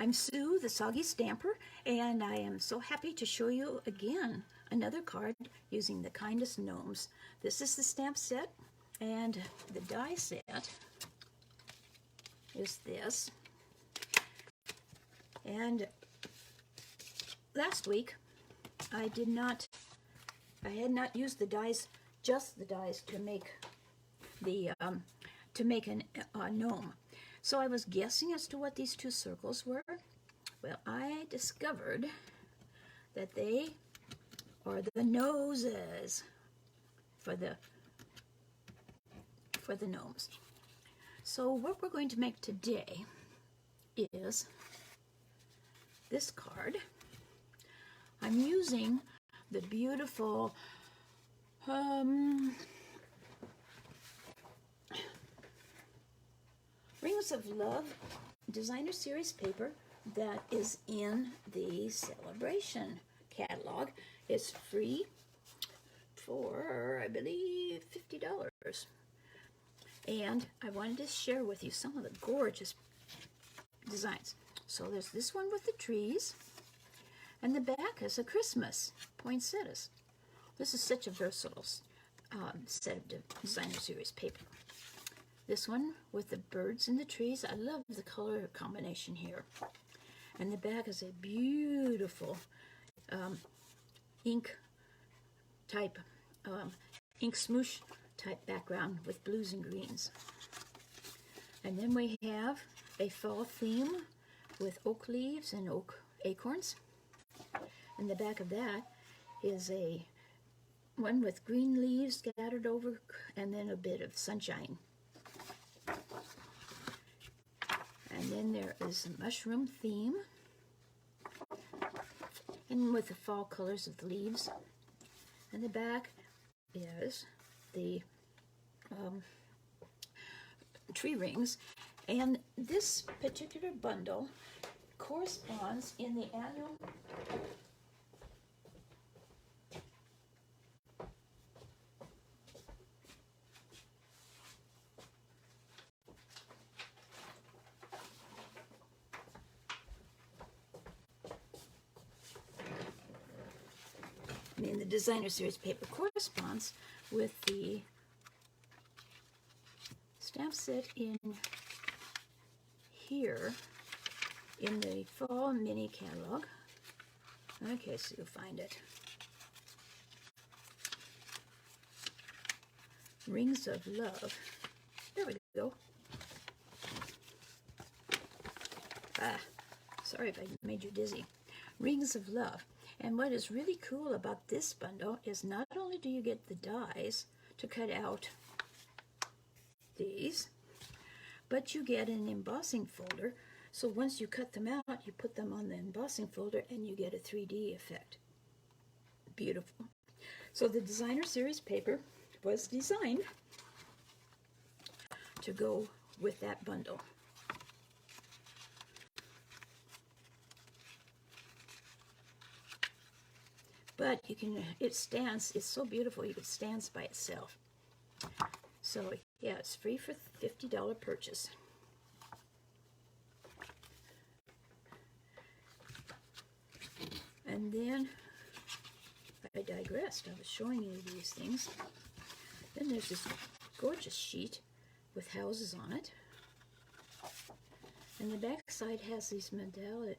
I'm Sue, the Soggy Stamper, and I am so happy to show you again another card using the Kindest Gnomes. This is the stamp set, and the die set is this. And last week, I had not used the dies, just the dies, to make the a gnome. So I was guessing as to what these two circles were. Well, I discovered that they are the noses for the gnomes. So what we're going to make today is this card. I'm using the beautiful Rings of Love designer series paper that is in the Sale-A-Bration catalog. It's free for, I believe, $50. And I wanted to share with you some of the gorgeous designs. So there's this one with the trees, and the back is a Christmas poinsettias. This is such a versatile set of designer series paper. This one with the birds and the trees. I love the color combination here. And the back is a beautiful ink smoosh type background with blues and greens. And then we have a fall theme with oak leaves and oak acorns. And the back of that is a one with green leaves scattered over and then a bit of sunshine. And then there is a mushroom theme, and with the fall colors of the leaves. And the back is the tree rings. And this particular bundle corresponds in the annual the designer series paper corresponds with the stamp set in here in the fall mini catalog. Okay, so you'll find it. Rings of Love. There we go. Sorry if I made you dizzy. Rings of Love. And what is really cool about this bundle is not only do you get the dies to cut out these, but you get an embossing folder. So once you cut them out, you put them on the embossing folder and you get a 3D effect. Beautiful. So the designer series paper was designed to go with that bundle. But you can, it's so beautiful, it stands by itself. So yeah, it's free for $50 purchase. And then, I digressed, I was showing you these things. Then there's this gorgeous sheet with houses on it. And the back side has these mandalas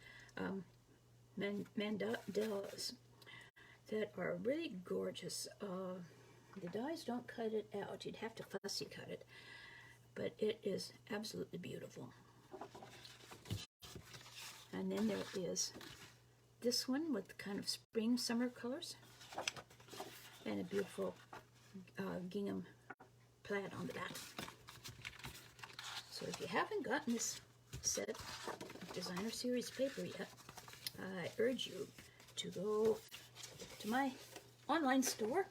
that are really gorgeous. The dies don't cut it out. You'd have to fussy cut it. But it is absolutely beautiful. And then there is this one with kind of spring summer colors. And a beautiful gingham plaid on the back. So if you haven't gotten this set of designer series paper yet, I urge you to go to my online store,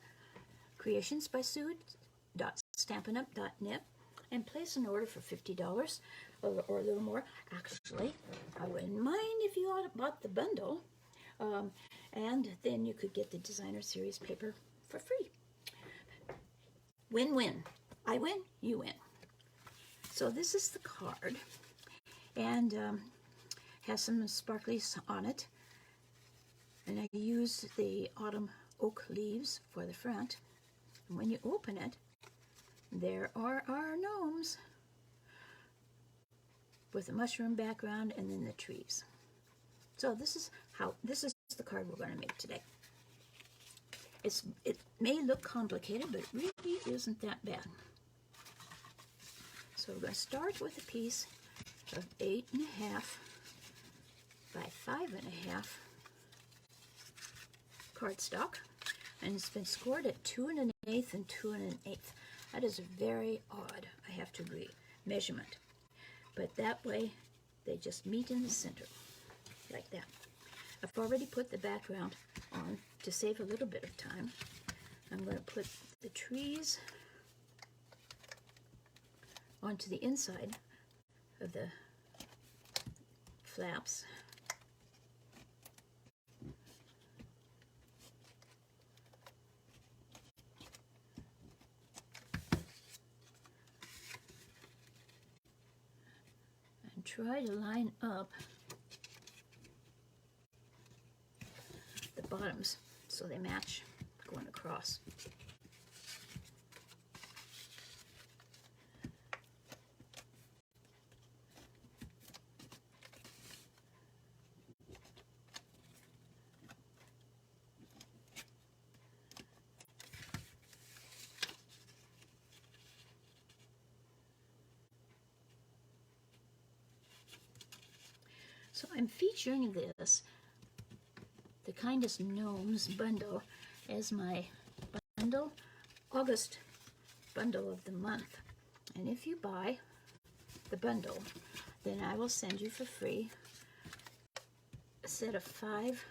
creationsbysue.stampinup.net, and place an order for $50 or a little more. Actually, I wouldn't mind if you bought the bundle, and then you could get the designer series paper for free. Win-win. I win, you win. So this is the card, and has some sparklies on it. And I use the autumn oak leaves for the front. And when you open it, there are our gnomes with a mushroom background and then the trees. So this is the card we're going to make today. It may look complicated, but it really isn't that bad. So we're going to start with a piece of 8.5 by 5.5 cardstock, and it's been scored at 2 1/8 and 2 1/8. That is very odd, I have to agree, measurement. But that way they just meet in the center, like that. I've already put the background on to save a little bit of time. I'm going to put the trees onto the inside of the flaps. And try to line up the bottoms so they match going across. So I'm featuring this, the Kindest Gnomes bundle, as my bundle, August bundle of the month. And if you buy the bundle, then I will send you for free a set of 5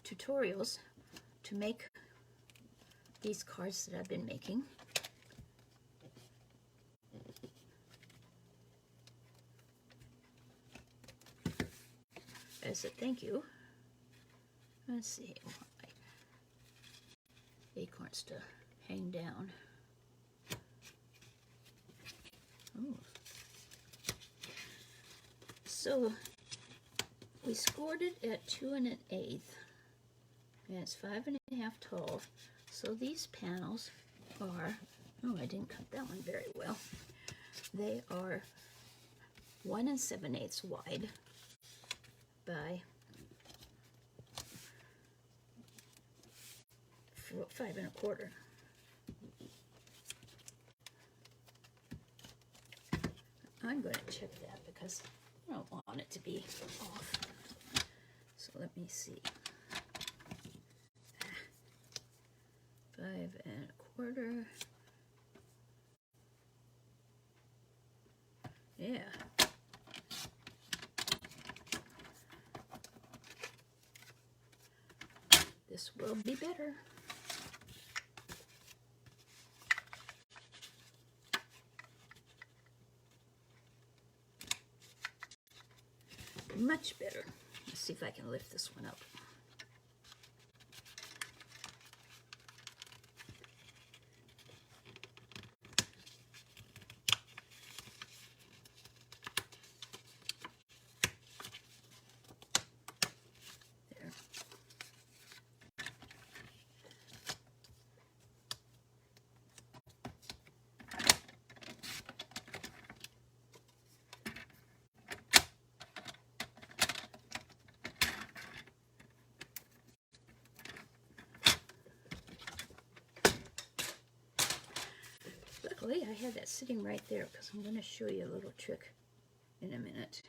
tutorials to make these cards that I've been making. As a thank you. Let's see, I want my acorns to hang down. Oh. So we scored it at 2 1/8, and it's 5.5 tall. So these panels are, oh, I didn't cut that one very well. They are 1 7/8 wide by 5 1/4. I'm going to check that because I don't want it to be off. So let me see. 5 1/4. Yeah. This will be better. Much better. Let's see if I can lift this one up. There. Luckily, I had that sitting right there because I'm going to show you a little trick in a minute.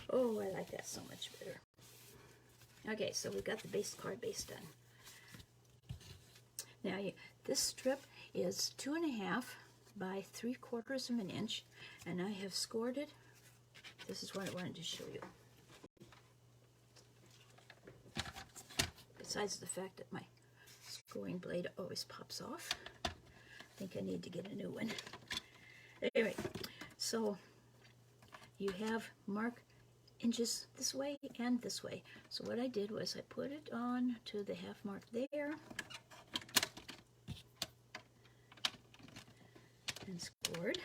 Oh, I like that so much better. Okay, so we've got the base card base done. Now, this strip is 2.5 by 3/4 of an inch, and I have scored it. This is what I wanted to show you. Besides the fact that my scoring blade always pops off, I think I need to get a new one. Anyway, so you have mark inches this way and this way. So what I did was I put it on to the half mark there and scored.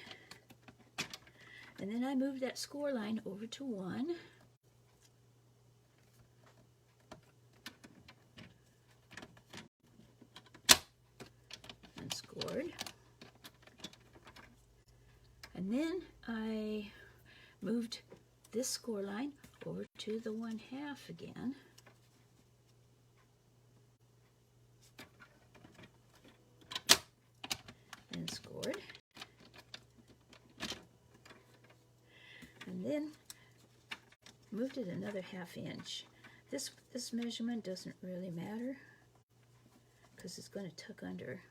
And then I move that score line over to 1. And scored. And then I moved this score line over to the 1/2 again. And scored. And then moved it another 1/2 inch. This measurement doesn't really matter because it's going to tuck under.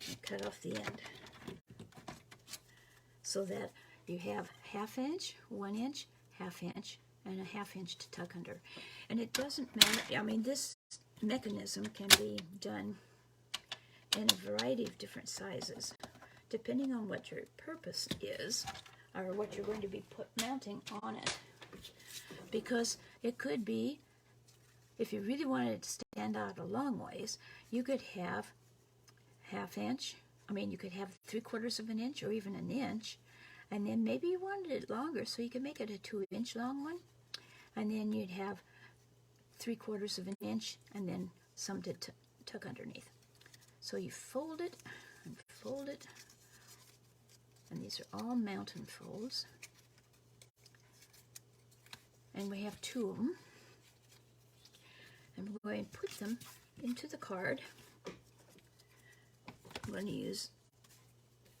And cut off the end so that you have 1/2 inch, 1 inch, 1/2 inch, and a 1/2 inch to tuck under. And it doesn't matter. I mean, this mechanism can be done in a variety of different sizes, depending on what your purpose is or what you're going to be mounting on it. Because it could be, if you really wanted it to stand out a long ways, you could have 1/2 inch. I mean, you could have 3/4 of an inch or even an inch, and then maybe you wanted it longer, so you could make it a 2-inch long one, and then you'd have 3/4 of an inch, and then some to tuck underneath. So you fold it, and these are all mountain folds. And we have 2 of them. And we're going to put them into the card. I'm going to use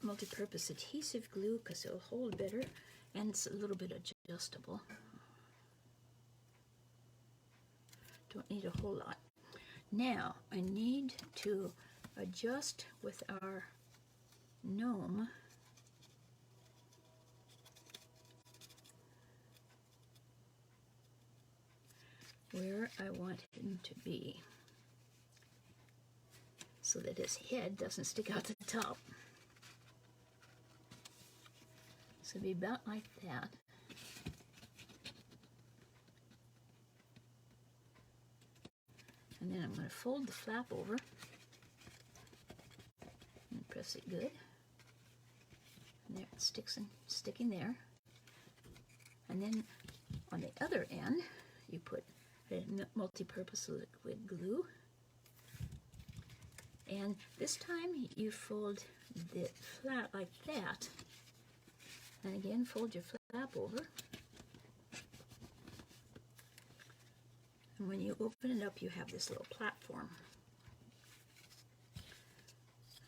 multi-purpose adhesive glue because it'll hold better, and it's a little bit adjustable. Don't need a whole lot. Now I need to adjust with our gnome where I want him to be so that his head doesn't stick out the top. So it'll be about like that. And then I'm going to fold the flap over and press it good. And there it sticks and sticking there. And then on the other end, you put a multi-purpose liquid glue. And this time you fold the flap like that. And again, fold your flap over. And when you open it up, you have this little platform.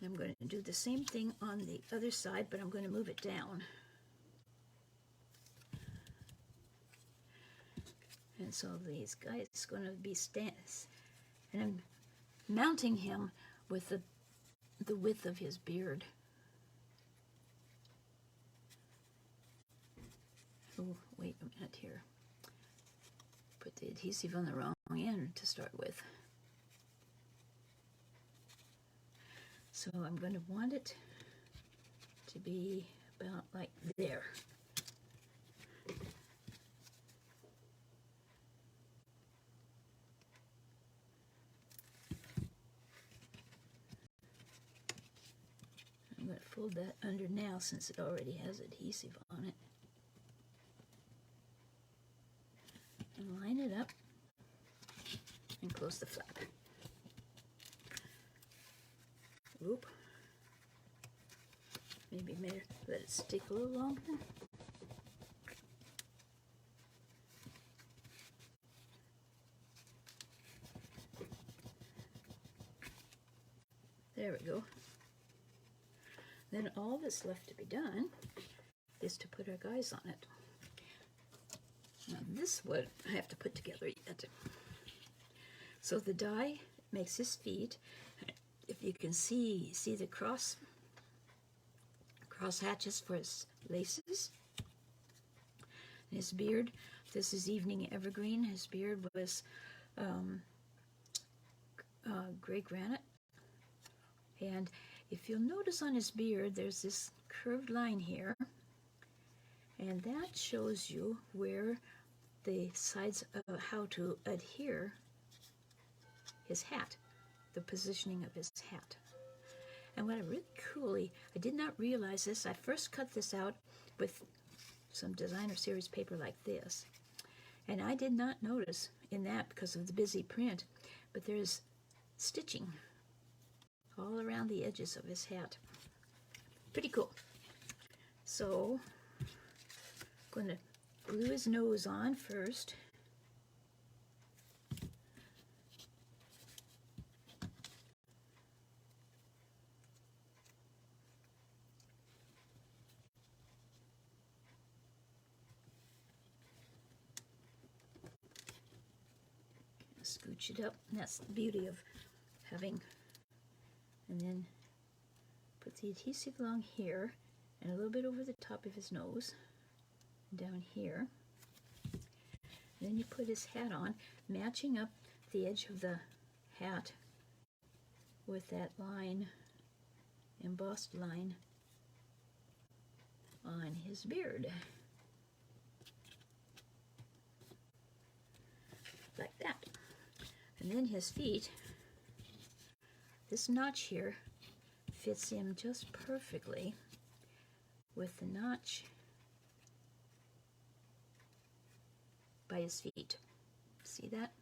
And I'm going to do the same thing on the other side, but I'm going to move it down. And so these guys are going to be stands. And I'm mounting him with the width of his beard. Oh, wait a minute here. Put the adhesive on the wrong end to start with. So I'm going to want it to be about like there. I'm going to fold that under now since it already has adhesive on it. And line it up and close the flap. Oop. Maybe let it stick a little longer. There we go. Then all that's left to be done is to put our guys on it. Now this would I have to put together yet. So the die makes his feet. If you can see the cross hatches for his laces. And his beard, this is evening evergreen. His beard was gray granite. And if you'll notice on his beard, there's this curved line here. And that shows you where the sides of how to adhere his hat, the positioning of his hat. And what I really coolly, I did not realize this. I first cut this out with some designer series paper like this. And I did not notice in that because of the busy print, but there's stitching all around the edges of his hat. Pretty cool. So, I'm going to glue his nose on first. Scooch it up, and that's the beauty of having, and then put the adhesive along here and a little bit over the top of his nose, down here. And then you put his hat on, matching up the edge of the hat with that line, embossed line on his beard. Like that. And then his feet, this notch here fits him just perfectly with the notch by his feet. See that?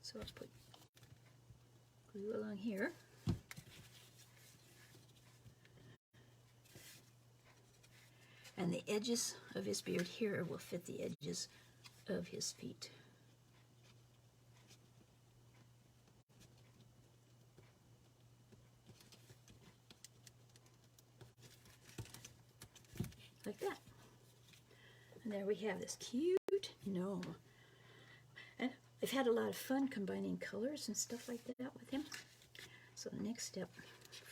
So I'll put glue along here. And the edges of his beard here will fit the edges of his feet. Like that. And there we have this cute gnome. And I've had a lot of fun combining colors and stuff like that with him. So the next step,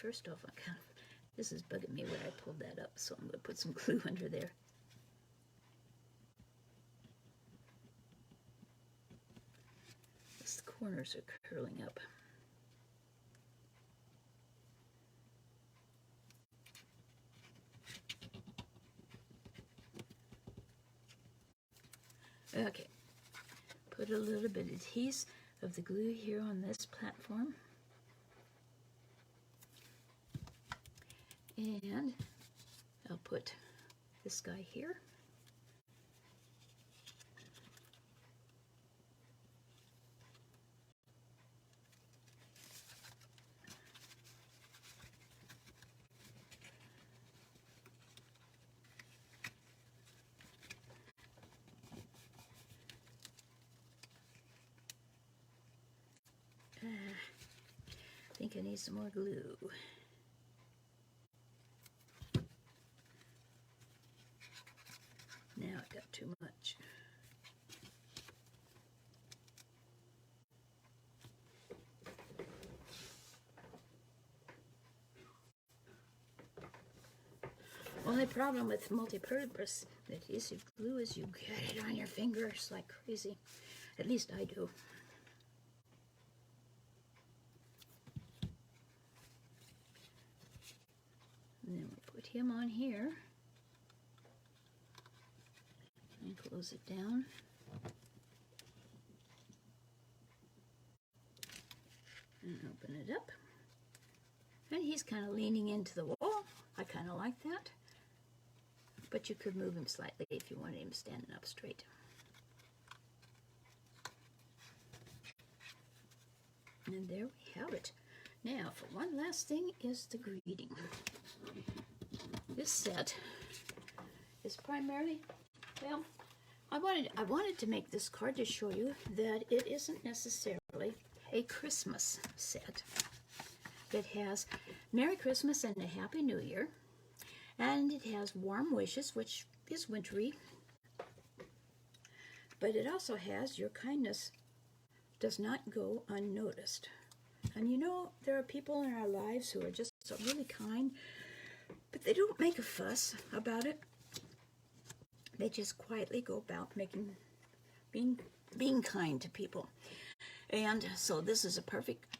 first off, this is bugging me when I pulled that up, so I'm going to put some glue under there. The corners are curling up. Okay, put a little bit of adhesive of the glue here on this platform. And I'll put this guy here. I think I need some more glue. Now I got too much. Only problem with multi-purpose adhesive glue is you get it on your fingers like crazy. At least I do. And then we put him on here and close it down. And open it up. And he's kind of leaning into the wall. I kind of like that. But you could move him slightly if you wanted him standing up straight. And there we have it. Now, for one last thing is the greeting. This set is primarily, well, I wanted to make this card to show you that it isn't necessarily a Christmas set. It has Merry Christmas and a Happy New Year, and it has warm wishes, which is wintry, but it also has your kindness does not go unnoticed. And you know, there are people in our lives who are just so really kind, but they don't make a fuss about it. They just quietly go about being kind to people. And so this is a perfect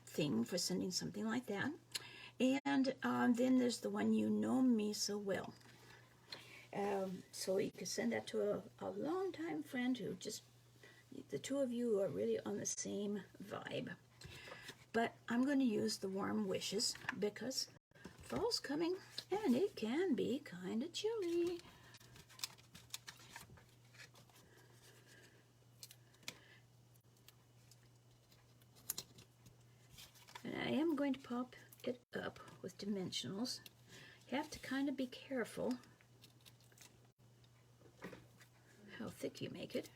thing for sending something like that. And then there's the one, You Know Me So Well. So you can send that to a longtime friend who just, the two of you are really on the same vibe. but I'm going to use the warm wishes because fall's coming and it can be kind of chilly. And I am going to pop it up with dimensionals. You have to kind of be careful how thick you make it.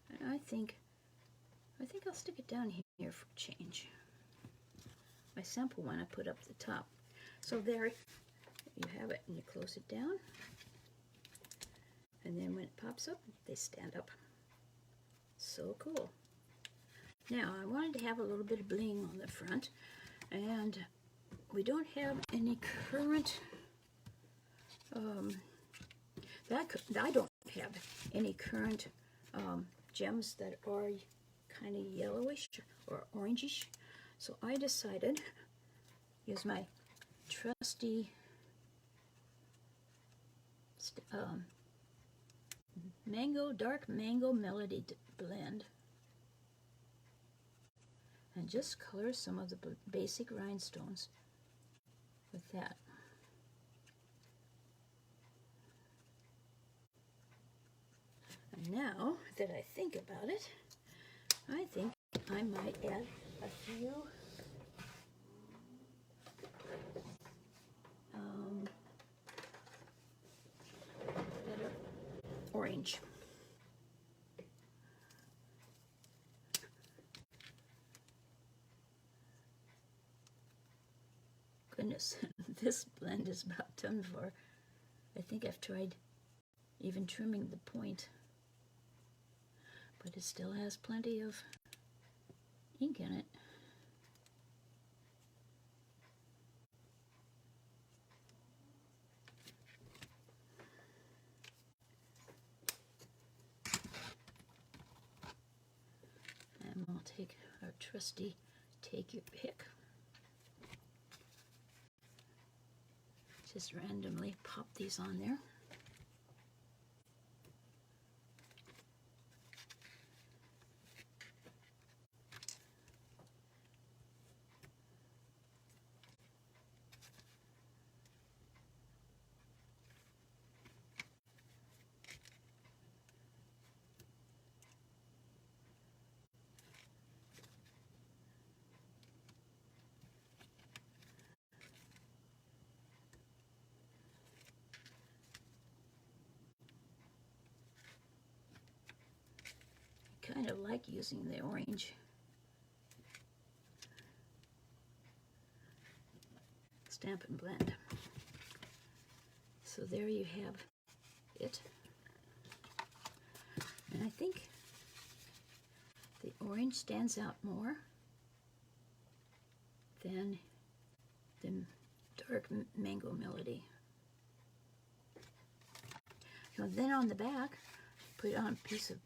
And I think I'll stick it down here for change. My sample one I put up the top. So there you have it, and you close it down. And then when it pops up, they stand up. So cool. Now I wanted to have a little bit of bling on the front, and we don't have any current, I don't have any current gems that are kind of yellowish or orangish. So I decided use my trusty dark mango melody blend and just color some of the basic rhinestones with that. And now that I think about it, I think I might add a few that are orange. Goodness, this blend is about done for. I think I've tried even trimming the point, but it still has plenty of ink in it. And we'll take our trusty take your pick. Just randomly pop these on there. Kind of like using the orange. Stamp and blend. So there you have it. And I think the orange stands out more than the dark mango melody. Now then on the back, put on a piece of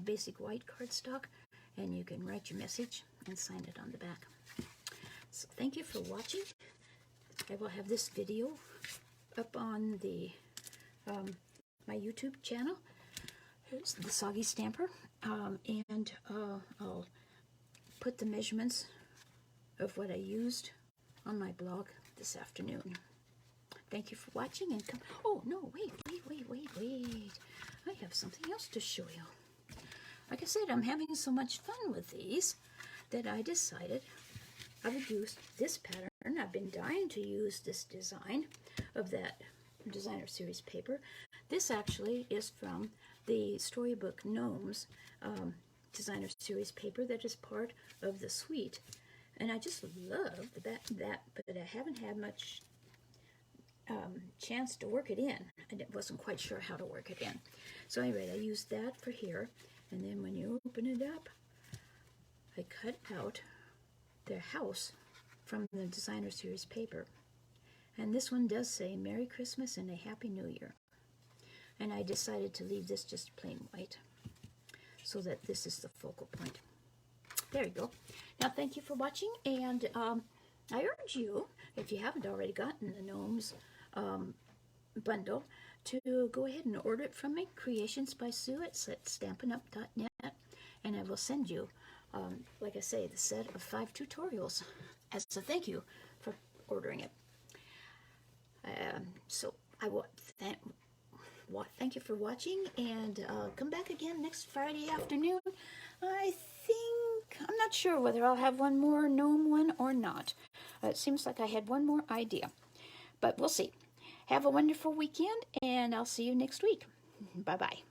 basic white cardstock, and you can write your message and sign it on the back. So thank you for watching. I will have this video up on the my YouTube channel. Here's the Soggy Stamper, and I'll put the measurements of what I used on my blog this afternoon. Thank you for watching, and come. Oh no! Wait! I have something else to show you. Like I said, I'm having so much fun with these that I decided I would use this pattern. I've been dying to use this design of that designer series paper. This actually is from the storybook Gnomes designer series paper that is part of the suite. And I just love that, but I haven't had much chance to work it in. I wasn't quite sure how to work it in. So anyway, I used that for here. And then when you open it up, I cut out their house from the designer series paper. And this one does say Merry Christmas and a Happy New Year. And I decided to leave this just plain white so that this is the focal point. There you go. Now thank you for watching, and I urge you, if you haven't already gotten the Gnomes bundle, to go ahead and order it from me, Creations by Sue at stampinup.net. and I will send you, like I say, the set of 5 tutorials as a thank you for ordering it. So I will thank you for watching, and come back again next Friday afternoon. I'm not sure whether I'll have one more gnome one or not. It seems like I had one more idea, but we'll see. Have a wonderful weekend, and I'll see you next week. Bye-bye.